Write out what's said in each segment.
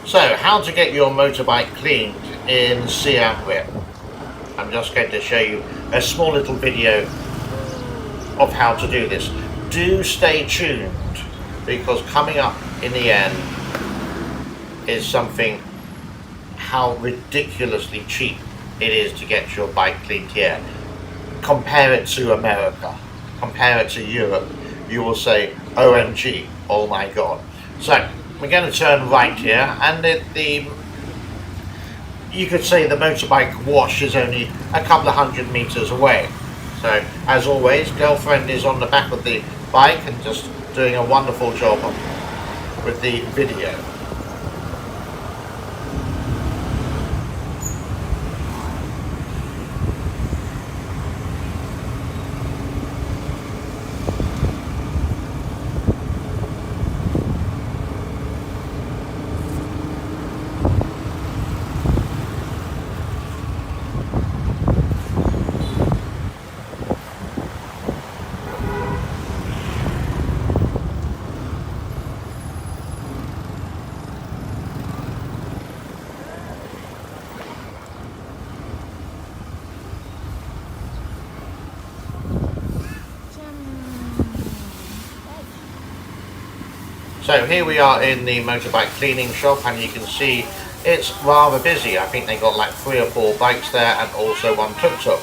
So, how to get your motorbike cleaned in Siem. I'm just going to show you a small little video of how to do this. Do stay tuned, because coming up in the end is something how ridiculously cheap it is to get your bike cleaned here. Compare it to America, compare it to Europe, you will say OMG, oh my god. So we're going to turn right here, and you could say the motorbike wash is only a couple of 100 meters away. So as always, girlfriend is on the back of the bike and just doing a wonderful job with the video. So here we are in the motorbike cleaning shop, and you can see it's rather busy. I think they got like 3 or 4 bikes there, and also one tuk-tuk.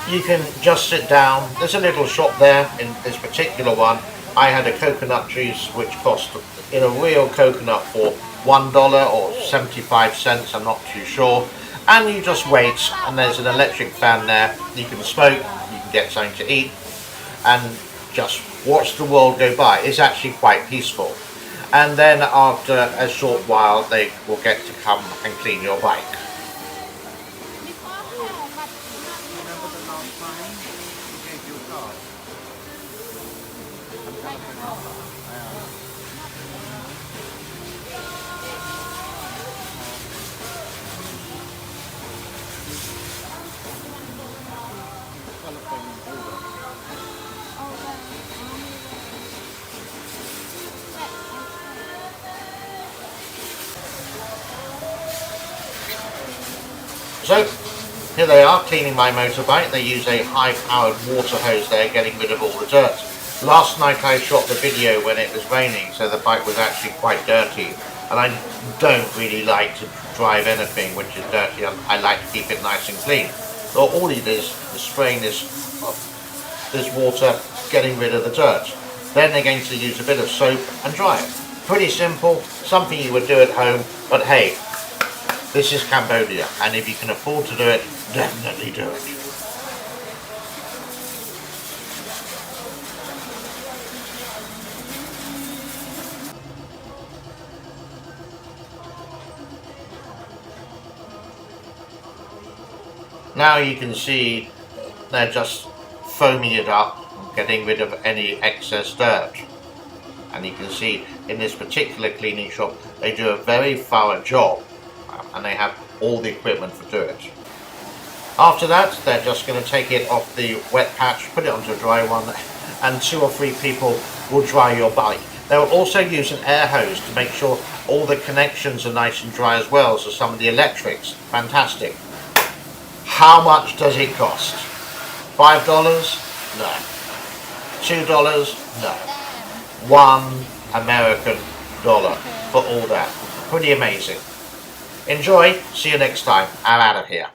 You can just sit down. There's a little shop there in this particular one. I had a coconut juice which cost in a real coconut for $1 or 75 cents, I'm not too sure. And you just wait, and there's an electric fan there. You can smoke, you can get something to eat, and just watch the world go by. It's actually quite peaceful. And then after a short while, they will get to come and clean your bike. So, here they are cleaning my motorbike. They use a high-powered water hose there, getting rid of all the dirt. Last night I shot the video when it was raining, so the bike was actually quite dirty. And I don't really like to drive anything which is dirty. I like to keep it nice and clean. So all it is spraying this water, getting rid of the dirt. Then they're going to use a bit of soap and dry it. Pretty simple, something you would do at home, but hey, this is Cambodia, and if you can afford to do it, definitely do it. Now you can see they're just foaming it up, getting rid of any excess dirt. And you can see in this particular cleaning shop, they do a very thorough job. And they have all the equipment to do it. After that, they're just going to take it off the wet patch, put it onto a dry one, and 2 or 3 people will dry your bike. They will also use an air hose to make sure all the connections are nice and dry as well, so some of the electrics, fantastic. How much does it cost? $5? No. $2? No. $1 American dollar for all that. Pretty amazing. Enjoy, see you next time. I'm out of here.